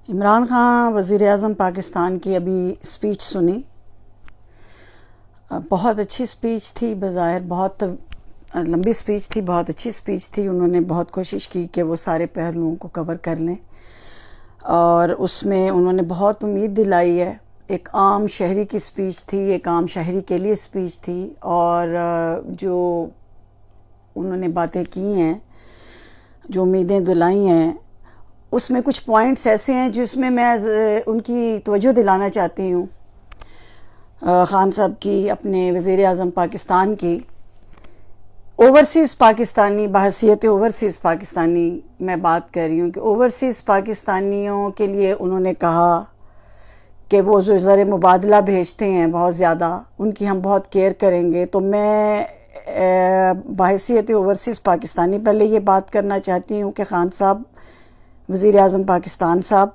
عمران خان وزیر اعظم پاکستان کی ابھی اسپیچ سنی. بہت اچھی اسپیچ تھی. بظاہر بہت لمبی اسپیچ تھی، بہت اچھی اسپیچ تھی. انہوں نے بہت کوشش کی کہ وہ سارے پہلوؤں کو کور کر لیں، اور اس میں انہوں نے بہت امید دلائی ہے. ایک عام شہری کی اسپیچ تھی، ایک عام شہری کے لیے اسپیچ تھی، اور جو انہوں نے باتیں کی ہیں، جو امیدیں دلائی ہیں، اس میں کچھ پوائنٹس ایسے ہیں جس میں ان کی توجہ دلانا چاہتی ہوں. خان صاحب کی، اپنے وزیر اعظم پاکستان کی. اوورسیز پاکستانی، بحیثیت اوورسیز پاکستانی میں بات کر رہی ہوں کہ اوورسیز پاکستانیوں کے لیے انہوں نے کہا کہ وہ جو زر مبادلہ بھیجتے ہیں بہت زیادہ، ان کی ہم بہت کیئر کریں گے. تو میں بحیثیت اوورسیز پاکستانی پہلے یہ بات کرنا چاہتی ہوں کہ خان صاحب، وزیر اعظم پاکستان صاحب،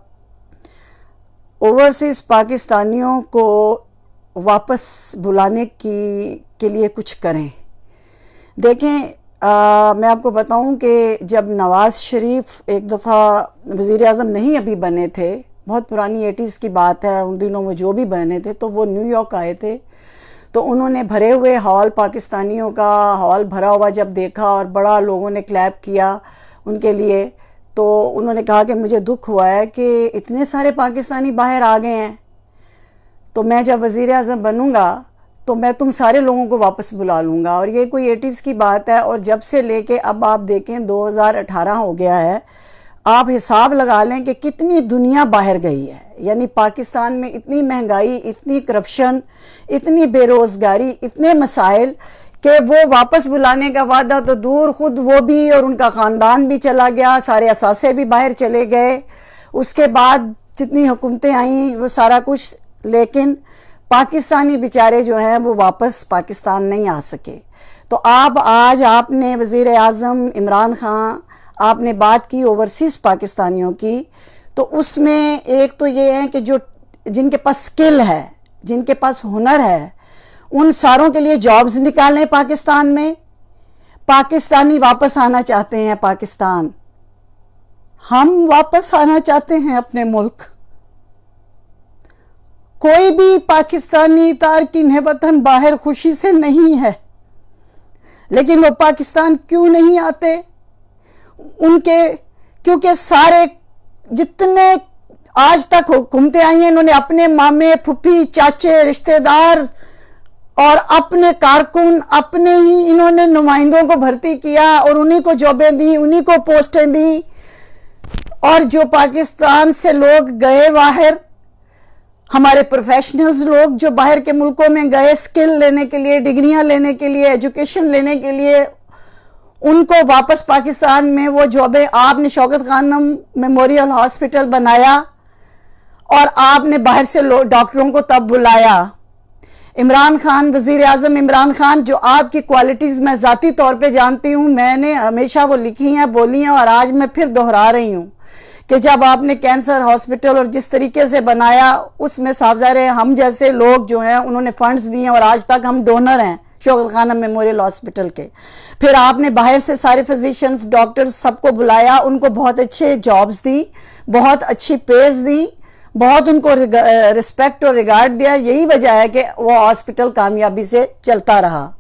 اوورسیز پاکستانیوں کو واپس بلانے کے لیے کچھ کریں. دیکھیں، میں آپ کو بتاؤں کہ جب نواز شریف ایک دفعہ وزیر اعظم نہیں ابھی بنے تھے، بہت پرانی 80s کی بات ہے، ان دنوں میں جو بھی بنے تھے تو وہ نیو یارک آئے تھے. تو انہوں نے بھرے ہوئے ہال، پاکستانیوں کا ہال بھرا ہوا جب دیکھا اور بڑا لوگوں نے کلیپ کیا ان کے لیے، تو انہوں نے کہا کہ مجھے دکھ ہوا ہے کہ اتنے سارے پاکستانی باہر آ گئے ہیں، تو میں جب وزیر اعظم بنوں گا تو میں تم سارے لوگوں کو واپس بلا لوں گا. اور یہ کوئی 80s کی بات ہے، اور جب سے لے کے اب آپ دیکھیں 2018 ہو گیا ہے، آپ حساب لگا لیں کہ کتنی دنیا باہر گئی ہے. یعنی پاکستان میں اتنی مہنگائی، اتنی کرپشن، اتنی بے روزگاری، اتنے مسائل کہ وہ واپس بلانے کا وعدہ تو دور، خود وہ بھی اور ان کا خاندان بھی چلا گیا، سارے اثاثے بھی باہر چلے گئے. اس کے بعد جتنی حکومتیں آئیں وہ سارا کچھ، لیکن پاکستانی بیچارے جو ہیں وہ واپس پاکستان نہیں آ سکے. تو آج آپ نے وزیر اعظم عمران خان، آپ نے بات کی اوورسیز پاکستانیوں کی. تو اس میں ایک تو یہ ہے کہ جن کے پاس سکل ہے، جن کے پاس ہنر ہے، ان ساروں کے لیے جابز نکالیں پاکستان میں. پاکستانی واپس آنا چاہتے ہیں پاکستان، ہم واپس آنا چاہتے ہیں اپنے ملک. کوئی بھی پاکستانی تارکین وطن باہر خوشی سے نہیں ہے، لیکن وہ پاکستان کیوں نہیں آتے؟ کیونکہ سارے جتنے آج تک حکومتیں آئی ہیں، انہوں نے اپنے مامے، پھپھی، چاچے، رشتہ دار اور اپنے کارکن، اپنے ہی انہوں نے نمائندوں کو بھرتی کیا اور انہی کو جابیں دی، انہی کو پوسٹیں دی. اور جو پاکستان سے لوگ گئے باہر، ہمارے پروفیشنلز لوگ جو باہر کے ملکوں میں گئے سکل لینے کے لیے، ڈگریاں لینے کے لیے، ایجوکیشن لینے کے لیے، ان کو واپس پاکستان میں وہ جابیں، آپ نے شوکت خانم میموریل ہاسپٹل بنایا اور آپ نے باہر سے ڈاکٹروں کو تب بلایا. عمران خان، وزیر اعظم عمران خان، جو آپ کی کوالٹیز میں ذاتی طور پہ جانتی ہوں، میں نے ہمیشہ وہ لکھی ہیں، بولی ہیں، اور آج میں پھر دہرا رہی ہوں کہ جب آپ نے کینسر ہاسپٹل اور جس طریقے سے بنایا، اس میں صاف ظاہر ہے ہم جیسے لوگ جو ہیں انہوں نے فنڈز دیے، اور آج تک ہم ڈونر ہیں شوکت خانم میموریل ہاسپٹل کے. پھر آپ نے باہر سے سارے فزیشنز، ڈاکٹرز سب کو بلایا، ان کو بہت اچھے جابز دی، بہت اچھی پیز دی، بہت ان کو رسپیکٹ اور ریگارڈ دیا. یہی وجہ ہے کہ وہ ہاسپٹل کامیابی سے چلتا رہا.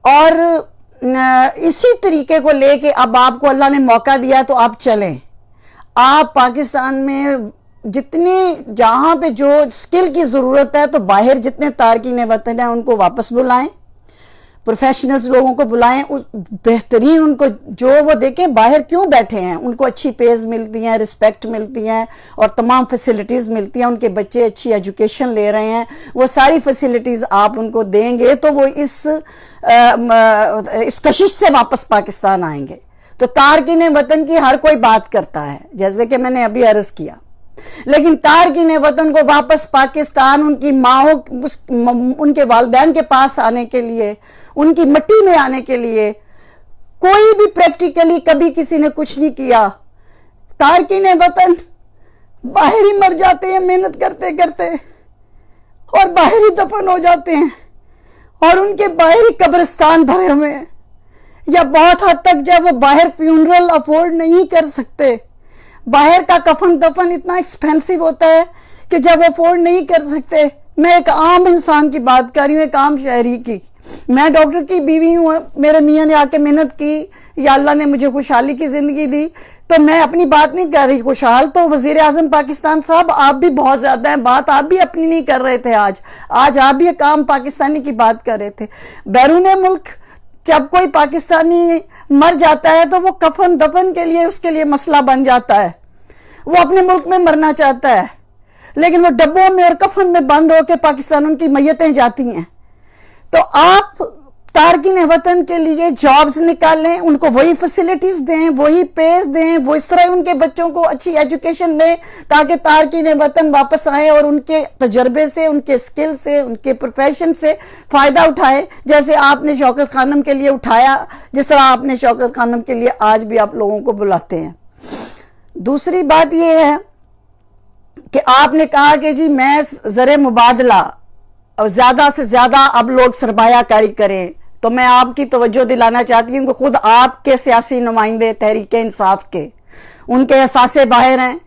اور اسی طریقے کو لے کے اب آپ کو اللہ نے موقع دیا تو آپ چلیں. آپ پاکستان میں جہاں پہ جو سکل کی ضرورت ہے، تو باہر جتنے تارکین وطن ہیں ان کو واپس بلائیں، پروفیشنلز لوگوں کو بلائیں، بہترین ان کو جو وہ دیکھیں باہر کیوں بیٹھے ہیں، ان کو اچھی پیز ملتی ہیں، رسپیکٹ ملتی ہیں، اور تمام فیسلٹیز ملتی ہیں. ان کے بچے اچھی ایجوکیشن لے رہے ہیں، وہ ساری فیسلٹیز آپ ان کو دیں گے تو وہ اس کشش سے واپس پاکستان آئیں گے. تو تارکین وطن کی ہر کوئی بات کرتا ہے، جیسے کہ میں نے ابھی عرض کیا، لیکن تارکین وطن کو واپس پاکستان، ان کی ماں، ان کے والدین کے پاس آنے کے لیے، ان کی مٹی میں آنے کے لیے کوئی بھی پریکٹیکلی کبھی کسی نے کچھ نہیں کیا. تارکین وطن باہر ہی مر جاتے ہیں محنت کرتے کرتے، اور باہر ہی دفن ہو جاتے ہیں، اور ان کے باہر ہی قبرستان بھرے ہوئے ہیں. یا بہت حد تک جب وہ باہر فیونرل افورڈ نہیں کر سکتے، باہر کا کفن دفن اتنا ایکسپینسو ہوتا ہے کہ جب وہ افورڈ نہیں کر سکتے. میں ایک عام انسان کی بات کر رہی ہوں, ایک عام شہری کی. میں ڈاکٹر کی بیوی ہوں, میرے میاں نے آ کے محنت کی, یا اللہ نے مجھے خوشحالی کی زندگی دی, تو میں اپنی بات نہیں کر رہی. خوشحال تو وزیر اعظم پاکستان صاحب آپ بھی بہت زیادہ ہیں, بات آپ بھی اپنی نہیں کر رہے تھے. آج آپ بھی ایک عام پاکستانی کی بات کر رہے تھے. بیرون ملک جب کوئی پاکستانی مر جاتا ہے تو وہ کفن دفن کے لیے اس کے لیے مسئلہ بن جاتا ہے. وہ اپنے ملک میں مرنا چاہتا ہے, لیکن وہ ڈبوں میں اور کفن میں بند ہو کے پاکستان ان کی میتیں جاتی ہیں. تو آپ تارکین وطن کے لیے جابز نکالیں, ان کو وہی فیسلٹیز دیں, وہی پے دیں, وہ اس طرح ان کے بچوں کو اچھی ایجوکیشن دیں تاکہ تارکین وطن واپس آئیں اور ان کے تجربے سے, ان کے سکل سے, ان کے پروفیشن سے فائدہ اٹھائیں, جیسے آپ نے شوکت خانم کے لیے اٹھایا, جس طرح آپ نے شوکت خانم کے لیے آج بھی آپ لوگوں کو بلاتے ہیں. دوسری بات یہ ہے کہ آپ نے کہا کہ جی میں زر مبادلہ زیادہ سے زیادہ اب لوگ سرمایہ کاری کریں, تو میں آپ کی توجہ دلانا چاہتی ہوں کہ خود آپ کے سیاسی نمائندے تحریک انصاف کے, ان کے اثاثے باہر ہیں,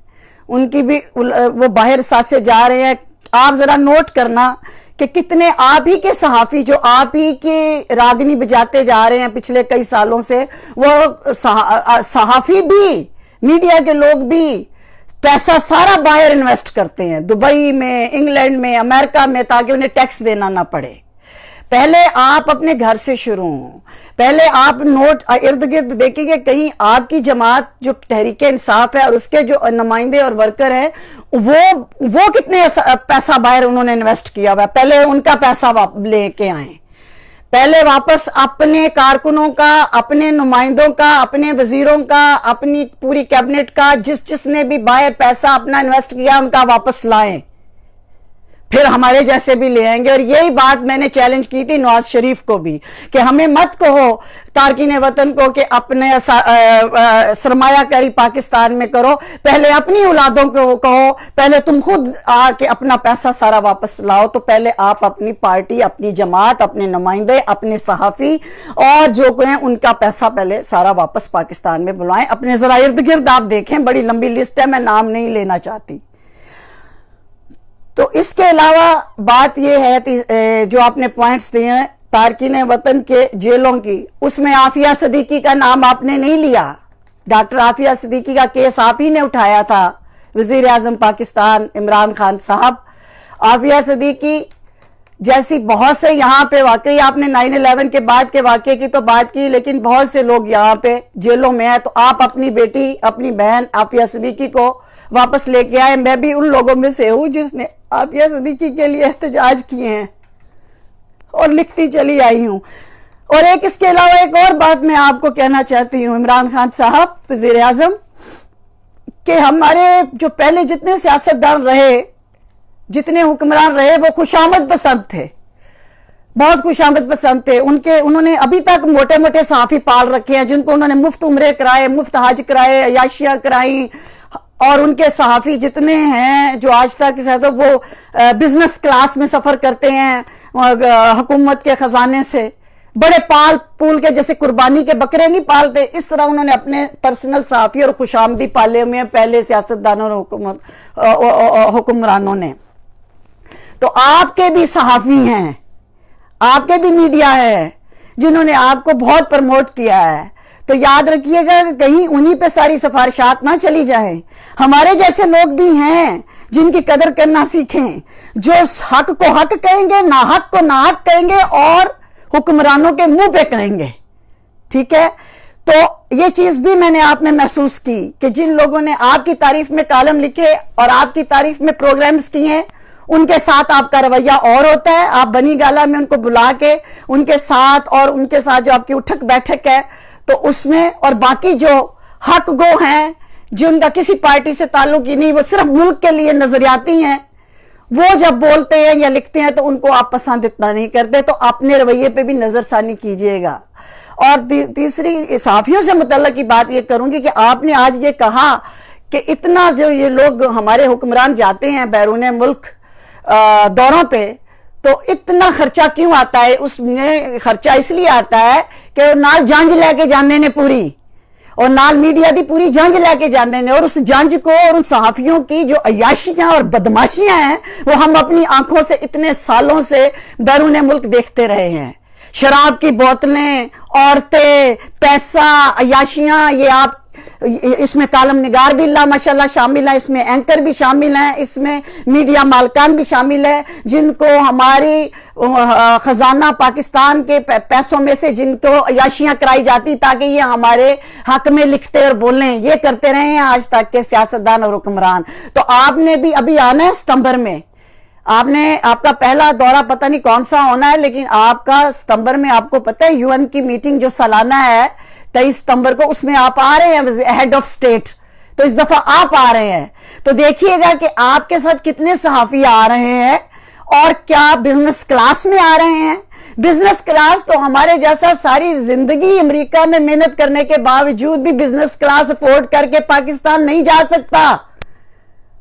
ان کی بھی وہ باہر اثاثے جا رہے ہیں. آپ ذرا نوٹ کرنا کہ کتنے آپ ہی کے صحافی جو آپ ہی کی راگنی بجاتے جا رہے ہیں پچھلے کئی سالوں سے, وہ صحافی بھی, میڈیا کے لوگ بھی پیسہ سارا باہر انویسٹ کرتے ہیں, دبئی میں, انگلینڈ میں, امریکہ میں, تاکہ انہیں ٹیکس دینا نہ پڑے. پہلے آپ اپنے گھر سے شروع ہوں, پہلے آپ نوٹ ارد گرد دیکھیں گے کہیں آپ کی جماعت جو تحریک انصاف ہے اور اس کے جو نمائندے اور ورکر ہیں وہ کتنے پیسہ باہر انہوں نے انویسٹ کیا ہوا ہے. پہلے ان کا پیسہ لے کے آئیں, پہلے واپس اپنے کارکنوں کا, اپنے نمائندوں کا, اپنے وزیروں کا, اپنی پوری کیبنٹ کا, جس نے بھی باہر پیسہ اپنا انویسٹ کیا ان کا واپس لائیں, پھر ہمارے جیسے بھی لے آئیں گے. اور یہی بات میں نے چیلنج کی تھی نواز شریف کو بھی کہ ہمیں مت کہو تارکین وطن کو کہ اپنے سرمایہ کاری پاکستان میں کرو, پہلے اپنی اولادوں کو کہو, پہلے تم خود آ کے اپنا پیسہ سارا واپس لاؤ. تو پہلے آپ اپنی پارٹی, اپنی جماعت, اپنے نمائندے, اپنے صحافی اور جو ہیں ان کا پیسہ پہلے سارا واپس پاکستان میں بلوائیں. اپنے ذرا ارد گرد آپ دیکھیں, بڑی لمبی لسٹ ہے, میں نام نہیں لینا چاہتی. تو اس کے علاوہ بات یہ ہے جو آپ نے پوائنٹس دیے ہیں تارکین وطن کے جیلوں کی, اس میں عافیہ صدیقی کا نام آپ نے نہیں لیا. ڈاکٹر عافیہ صدیقی کا کیس آپ ہی نے اٹھایا تھا, وزیر اعظم پاکستان عمران خان صاحب. عافیہ صدیقی جیسی بہت سے یہاں پہ, واقعی آپ نے 9/11 کے بعد کے واقعے کی تو بات کی, لیکن بہت سے لوگ یہاں پہ جیلوں میں ہیں. تو آپ اپنی بیٹی, اپنی بہن عافیہ صدیقی کو واپس لے کے آئے. میں بھی ان لوگوں میں سے ہوں جس نے عافیہ صدیقی کے لیے احتجاج کیے ہیں اور لکھتی چلی آئی ہوں. اور اس کے علاوہ ایک اور بات میں آپ کو کہنا چاہتی ہوں عمران خان صاحب وزیر اعظم, کہ ہمارے جو پہلے جتنے سیاستدان رہے, جتنے حکمران رہے, وہ خوشامد پسند تھے, بہت خوشامد پسند تھے. انہوں نے ابھی تک موٹے موٹے صحافی پال رکھے ہیں جن کو انہوں نے مفت عمرے کرائے, مفت حج کرائے, عیاشیاں کرائیں. اور ان کے صحافی جتنے ہیں جو آج تک وہ بزنس کلاس میں سفر کرتے ہیں حکومت کے خزانے سے, بڑے پال پول کے, جیسے قربانی کے بکرے نہیں پالتے, اس طرح انہوں نے اپنے پرسنل صحافی اور خوشامدی پالے ہوئے ہیں پہلے سیاستدانوں اور حکمرانوں نے. تو آپ کے بھی صحافی ہیں, آپ کے بھی میڈیا ہے جنہوں نے آپ کو بہت پرموٹ کیا ہے. تو یاد رکھیے گا کہ کہیں انہی پہ ساری سفارشات نہ چلی جائیں. ہمارے جیسے لوگ بھی ہیں جن کی قدر کرنا سیکھیں, جو حق کو حق کہیں گے, ناحق کو ناحق کہیں گے اور حکمرانوں کے منہ پہ کہیں گے. ٹھیک ہے, تو یہ چیز بھی میں نے آپ میں محسوس کی کہ جن لوگوں نے آپ کی تعریف میں کالم لکھے اور آپ کی تعریف میں پروگرامز کیے, ان کے ساتھ آپ کا رویہ اور ہوتا ہے. آپ بنی گالا میں ان کو بلا کے ان کے ساتھ, اور ان کے ساتھ جو آپ کی اٹھک بیٹھک ہے تو اس میں, اور باقی جو حق گو ہیں جن کا کسی پارٹی سے تعلق ہی نہیں, وہ صرف ملک کے لیے نظریاتی ہیں, وہ جب بولتے ہیں یا لکھتے ہیں تو ان کو آپ پسند اتنا نہیں کرتے. تو اپنے رویے پہ بھی نظر ثانی کیجئے گا. اور تیسری صحافیوں سے متعلق کی بات یہ کروں گی کہ آپ نے آج یہ کہا کہ اتنا جو یہ لوگ ہمارے حکمران جاتے ہیں بیرون ملک دوروں پہ, تو اتنا خرچہ کیوں آتا ہے؟ اس میں خرچہ اس لیے آتا ہے کہ نال جانج لے کے جانے نے پوری, اور نال میڈیا دی پوری جنج لے کے جانے نے، اور اس جنج کو اور ان صحافیوں کی جو عیاشیاں اور بدماشیاں ہیں وہ ہم اپنی آنکھوں سے اتنے سالوں سے بیرون ملک دیکھتے رہے ہیں. شراب کی بوتلیں، عورتیں، پیسہ، عیاشیاں، یہ آپ اس میں کالم نگار بھی اللہ ماشاءاللہ شامل ہیں، اس میں اینکر بھی شامل ہیں، اس میں میڈیا مالکان بھی شامل ہیں، جن کو ہماری خزانہ پاکستان کے پیسوں میں سے جن کو عیاشیاں کرائی جاتی تاکہ یہ ہمارے حق میں لکھتے اور بولیں. یہ کرتے رہے ہیں آج تک کے سیاستدان اور حکمران. تو آپ نے بھی ابھی آنا ہے ستمبر میں، آپ کا پہلا دورہ پتہ نہیں کون سا ہونا ہے، لیکن آپ کا ستمبر میں آپ کو پتہ ہے یو این کی میٹنگ جو سالانہ ہے 23 ستمبر کو، اس میں آپ آ رہے ہیں ہیڈ آف اسٹیٹ. تو اس دفعہ آپ آ رہے ہیں تو دیکھیے گا کہ آپ کے ساتھ کتنے صحافی آ رہے ہیں اور کیا بزنس کلاس میں آ رہے ہیں. بزنس کلاس تو ہمارے جیسا ساری زندگی امریکہ میں محنت کرنے کے باوجود بھی بزنس کلاس افورڈ کر کے پاکستان نہیں جا سکتا.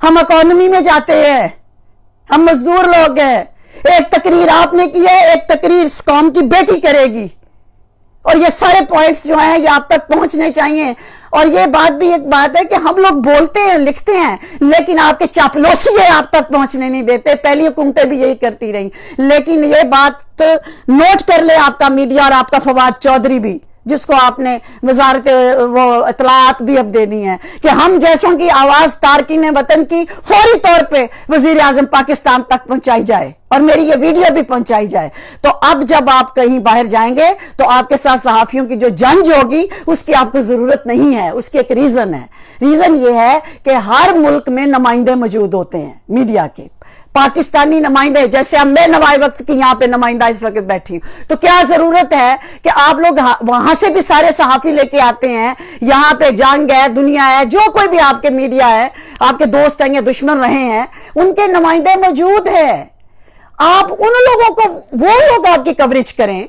ہم اکانومی میں جاتے ہیں، ہم مزدور لوگ ہیں. ایک تقریر آپ نے کی ہے، ایک تقریر اس قوم کی بیٹی کرے گی، اور یہ سارے پوائنٹس جو ہیں یہ آپ تک پہنچنے چاہیے. اور یہ بات بھی ایک بات ہے کہ ہم لوگ بولتے ہیں لکھتے ہیں لیکن آپ کے چاپلوسیے آپ تک پہنچنے نہیں دیتے. پہلی حکومتیں بھی یہی کرتی رہیں. لیکن یہ بات نوٹ کر لے آپ کا میڈیا اور آپ کا فواد چودھری بھی، جس کو آپ نے وزارت وہ اطلاعات بھی اب دے دی ہیں کہ ہم جیسوں کی آواز تارکین وطن کی فوری طور پہ وزیر اعظم پاکستان تک پہنچائی جائے اور میری یہ ویڈیو بھی پہنچائی جائے. تو اب جب آپ کہیں باہر جائیں گے تو آپ کے ساتھ صحافیوں کی جو جنج ہوگی اس کی آپ کو ضرورت نہیں ہے. اس کی ایک ریزن ہے. ریزن یہ ہے کہ ہر ملک میں نمائندے موجود ہوتے ہیں میڈیا کے، پاکستانی نمائندے. جیسے اب میں نوائے وقت کی یہاں پہ نمائندہ اس وقت بیٹھی ہوں، تو کیا ضرورت ہے کہ آپ لوگ وہاں سے بھی سارے صحافی لے کے آتے ہیں. یہاں پہ جنگ ہے، دنیا ہے، جو کوئی بھی آپ کے میڈیا ہے، آپ کے دوست ہیں یا دشمن رہے ہیں، ان کے نمائندے موجود ہیں. آپ ان لوگوں کو، وہ لوگ آپ کی کوریج کریں.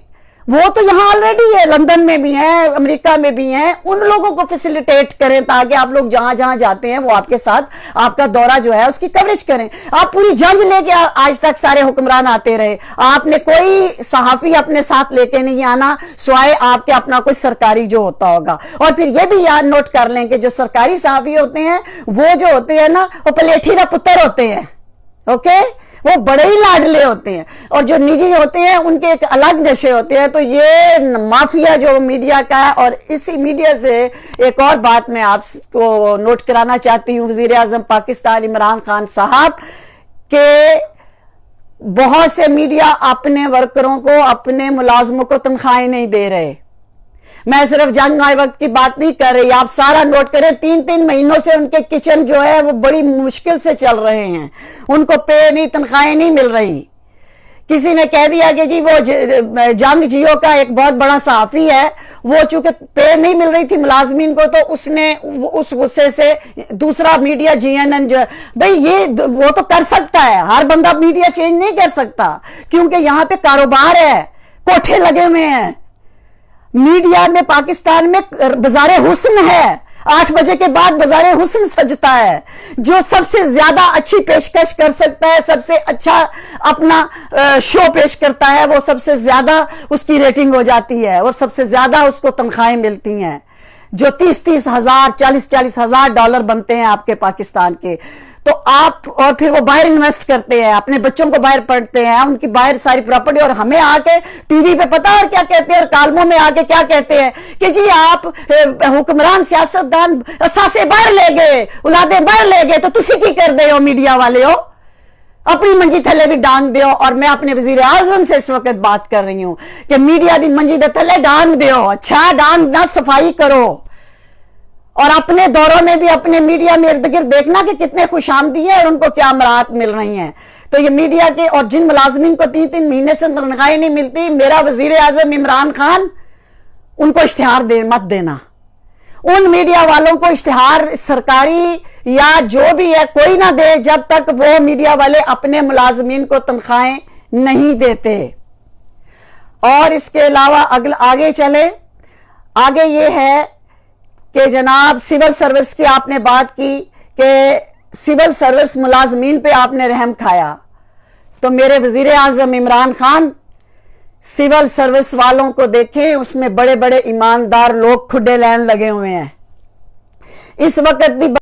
وہ تو یہاں آلریڈی ہے، لندن میں بھی ہیں، امریکہ میں بھی ہیں. ان لوگوں کو فیسیلیٹیٹ کریں تاکہ آپ لوگ جہاں جہاں جاتے ہیں وہ آپ کے ساتھ آپ کا دورہ جو ہے اس کی کوریج کریں. آپ پوری جنج لے کے آج تک سارے حکمران آتے رہے. آپ نے کوئی صحافی اپنے ساتھ لے کے نہیں آنا سوائے آپ کے اپنا کوئی سرکاری جو ہوتا ہوگا. اور پھر یہ بھی یاد نوٹ کر لیں کہ جو سرکاری صحافی ہوتے ہیں وہ جو ہوتے ہیں نا، وہ پلیٹھی کا پتر ہوتے ہیں. اوکے، وہ بڑے ہی لاڈلے ہوتے ہیں. اور جو نجی ہوتے ہیں ان کے ایک الگ نشے ہوتے ہیں. تو یہ مافیا جو میڈیا کا ہے، اور اسی میڈیا سے ایک اور بات میں آپ کو نوٹ کرانا چاہتی ہوں وزیر اعظم پاکستان عمران خان صاحب، کہ بہت سے میڈیا اپنے ورکروں کو، اپنے ملازموں کو تنخواہیں نہیں دے رہے. میں صرف جنگ آئے وقت کی بات نہیں کر رہی، آپ سارا نوٹ کریں. 3 مہینوں سے ان کے کچن جو ہے وہ بڑی مشکل سے چل رہے ہیں. ان کو پے نہیں، تنخواہیں نہیں مل رہی. کسی نے کہہ دیا کہ جی وہ جنگ جیو کا ایک بہت بڑا صحافی ہے، وہ چونکہ پے نہیں مل رہی تھی ملازمین کو، تو اس نے اس غصے سے دوسرا میڈیا GNN جو ہے، بھئی یہ وہ تو کر سکتا ہے، ہر بندہ میڈیا چینج نہیں کر سکتا کیونکہ یہاں پہ کاروبار ہے، کوٹھے لگے ہوئے ہیں. میڈیا میں پاکستان میں بازار حسن ہے. 8 بجے کے بعد بازار حسن سجتا ہے. جو سب سے زیادہ اچھی پیشکش کر سکتا ہے، سب سے اچھا اپنا شو پیش کرتا ہے، وہ سب سے زیادہ اس کی ریٹنگ ہو جاتی ہے اور سب سے زیادہ اس کو تنخواہیں ملتی ہیں، جو 30 ہزار 40 ہزار ڈالر بنتے ہیں آپ کے پاکستان کے. تو آپ، اور پھر وہ باہر انویسٹ کرتے ہیں، اپنے بچوں کو باہر پڑھتے ہیں، ان کی باہر ساری پراپرٹی. اور ہمیں آ کے ٹی وی پہ پتا اور کیا کہتے ہیں، اور کالموں میں آ کے کیا کہتے ہیں کہ جی آپ حکمران سیاستدان اساسے باہر لے گئے، اولادیں باہر لے گئے، تو تسی کی کر دے ہو میڈیا والے ہو، اپنی منجی تھلے بھی ڈانگ دیو. اور میں اپنے وزیر اعظم سے اس وقت بات کر رہی ہوں کہ میڈیا دی منجی دے تھلے ڈانگ دیو. اچھا ڈانگ نہ، صفائی کرو. اور اپنے دوروں میں بھی اپنے میڈیا میں ارد گرد دیکھنا کہ کتنے خوش آمدی ہیں اور ان کو کیا امراض مل رہی ہیں. تو یہ میڈیا کے، اور جن ملازمین کو 3 مہینے سے تنخواہیں نہیں ملتی، میرا وزیر اعظم عمران خان ان کو اشتہار مت دینا. ان میڈیا والوں کو اشتہار سرکاری یا جو بھی ہے کوئی نہ دے جب تک وہ میڈیا والے اپنے ملازمین کو تنخواہیں نہیں دیتے. اور اس کے علاوہ آگے چلے، آگے یہ ہے کہ جناب سول سروس کی آپ نے بات کی کہ سول سروس ملازمین پہ آپ نے رحم کھایا. تو میرے وزیر اعظم عمران خان سول سروس والوں کو دیکھیں، اس میں بڑے بڑے ایماندار لوگ کھڈے لین لگے ہوئے ہیں. اس وقت بھی